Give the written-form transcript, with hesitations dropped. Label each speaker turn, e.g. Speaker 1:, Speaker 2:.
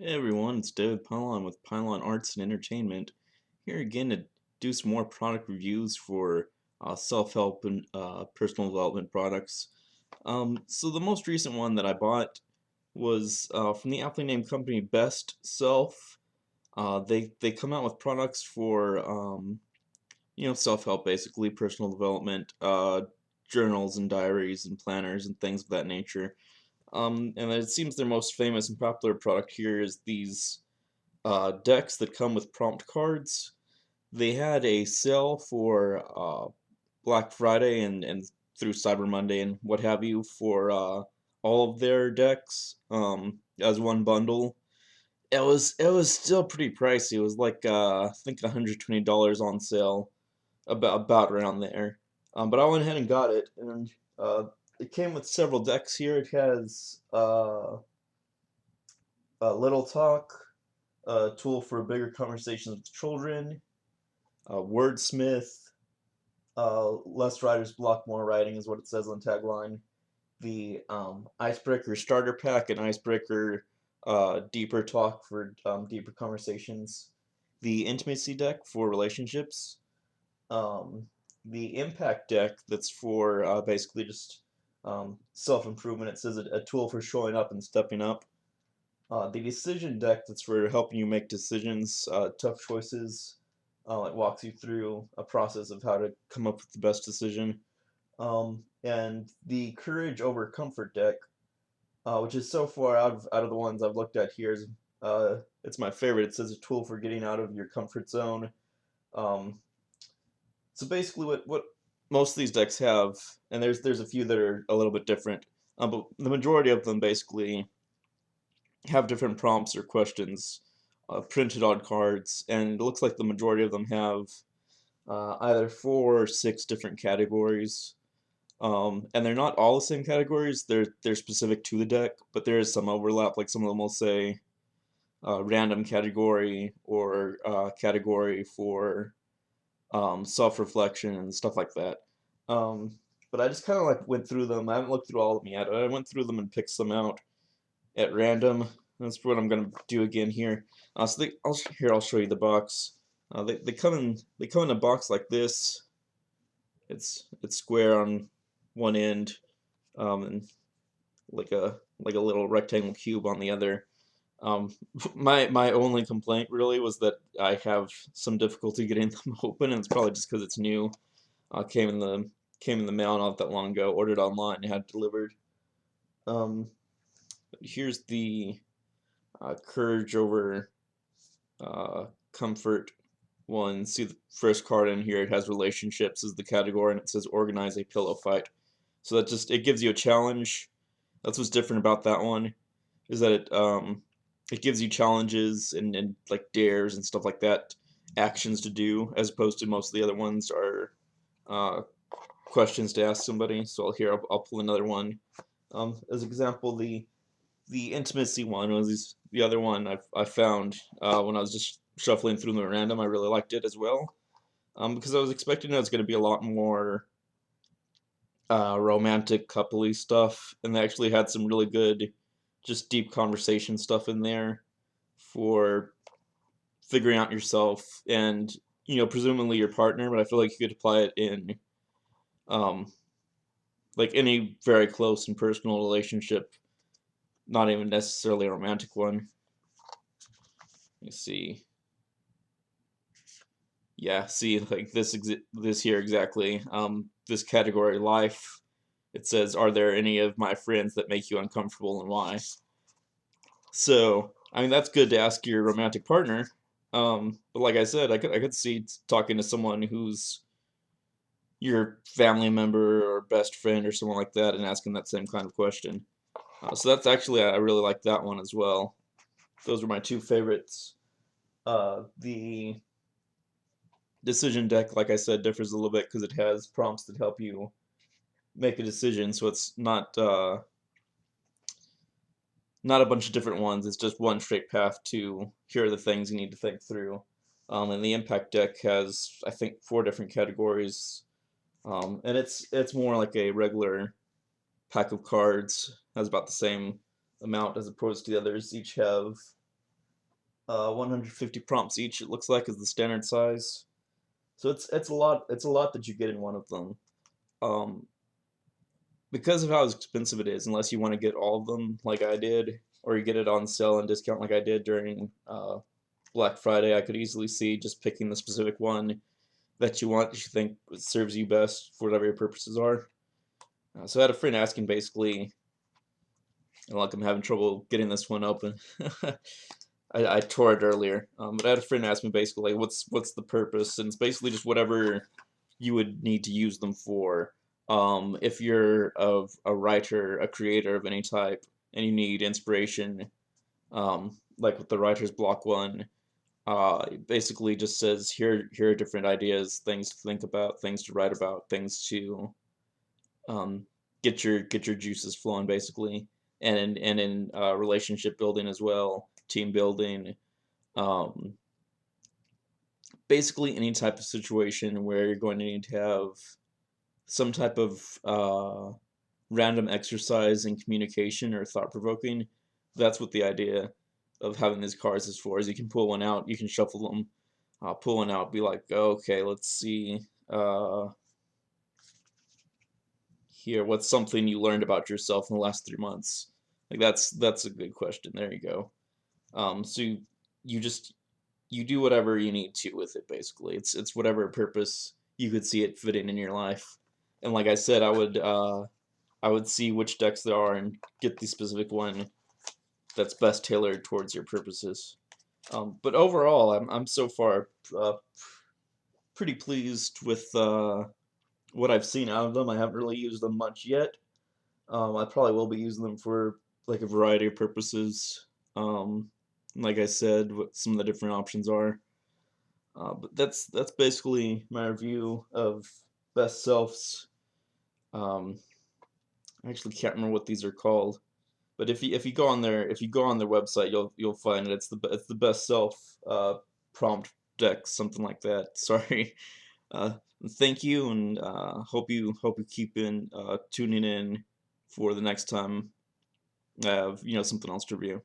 Speaker 1: Hey everyone, it's David Pylon with Pylon Arts and Entertainment. Here again to do some more product reviews for self-help and personal development products. So the most recent one that I bought was from the aptly named company Best Self. They come out with products for self-help, basically personal development, journals and diaries and planners and things of that nature. And it seems their most famous and popular product here is these decks that come with prompt cards. They had a sale for Black Friday and through Cyber Monday and what have you for all of their decks as one bundle. It was still pretty pricey. It was like I think $120 on sale, about around there. But I went ahead and got it, and it came with several decks here. It has Little Talk, a tool for bigger conversations with children, Wordsmith, less writers block more writing is what it says on the tagline. The Icebreaker Starter Pack and Icebreaker Deeper Talk for deeper conversations. The Intimacy Deck for relationships. Um, the Impact Deck that's for basically just self improvement. It says a tool for showing up and stepping up. The decision deck that's for helping you make decisions, tough choices. It walks you through a process of how to come up with the best decision. And the courage over comfort deck, which is so far out of the ones I've looked at here, is it's my favorite. It says a tool for getting out of your comfort zone. Um, so basically, what most of these decks have, and there's a few that are a little bit different, but the majority of them basically have different prompts or questions printed on cards, and it looks like the majority of them have either 4 or 6 different categories. And they're not all the same categories. They're specific to the deck, but there is some overlap. Like some of them will say random category or category for self-reflection and stuff like that. Um, but I just kind of like went through them. I haven't looked through all of them yet. I went through them and picked some out at random. That's what I'm gonna do again here. I'll show you the box. They come in a box like this. It's square on one end, and like a little rectangle cube on the other. Um, my only complaint really was that I have some difficulty getting them open, and it's probably just because it's new. Came in the mail not that long ago. Ordered online and had it delivered. Um, Here's the courage over comfort one. See the first card in here. It has relationships as the category, and it says organize a pillow fight. So that just it gives you a challenge. That's what's different about that one is that it gives you challenges and like dares and stuff like that, actions to do, as opposed to most of the other ones are uh, questions to ask somebody. So I'll pull another one. As example, the intimacy one was the other one I found when I was just shuffling through them at random. I really liked it as well because I was expecting it was going to be a lot more romantic, coupley stuff, and they actually had some really good, just deep conversation stuff in there for figuring out yourself and presumably your partner. But I feel like you could apply it in um, like any very close and personal relationship, not even necessarily a romantic one. Let me see. Yeah, see, like this here exactly. This category, life. It says, "Are there any of my friends that make you uncomfortable and why?" So, I mean, that's good to ask your romantic partner. But like I said, I could see talking to someone who's your family member or best friend or someone like that and asking that same kind of question. So that's actually I really like that one as well. Those were my two favorites. The decision deck, like I said, differs a little bit because it has prompts that help you make a decision. So it's not a bunch of different ones. It's just one straight path to here are the things you need to think through. And the impact deck has I think 4 different categories, and it's more like a regular pack of cards. Has about the same amount as opposed to the others. Each have 150 prompts each. It looks like is the standard size. So it's a lot. It's a lot that you get in one of them. Um, because of how expensive it is, unless you want to get all of them like I did, or you get it on sale and discount like I did during Black Friday, I could easily see just picking the specific one that you want, that you think serves you best for whatever your purposes are. So I had a friend asking basically, and like I'm having trouble getting this one open. I tore it earlier, but I had a friend ask me basically, like, what's the purpose? And it's basically just whatever you would need to use them for. If you're a writer, a creator of any type, and you need inspiration, like with the writer's block one, it basically just says here are different ideas, things to think about, things to write about, things to um, get your juices flowing basically, and in relationship building as well, team building, um, basically any type of situation where you're going to need to have some type of random exercise in communication or thought provoking. That's what the idea of having these cards is for. Is you can pull one out, you can shuffle them, pull one out, be like, oh, okay, let's see. Here, what's something you learned about yourself in the last 3 months? Like that's a good question. There you go. So you just you do whatever you need to with it. Basically, it's whatever purpose you could see it fitting in your life. And like I said, I would see which decks there are and get the specific one that's best tailored towards your purposes. But overall, I'm so far pretty pleased with what I've seen out of them. I haven't really used them much yet. I probably will be using them for like a variety of purposes. Um, like I said, what some of the different options are. But that's basically my review of best selves. Um, I actually can't remember what these are called, but if you go on their website, you'll find it. It's the best self prompt deck, something like that. Sorry. Uh, Thank you, and hope you keep in tuning in for the next time I have something else to review.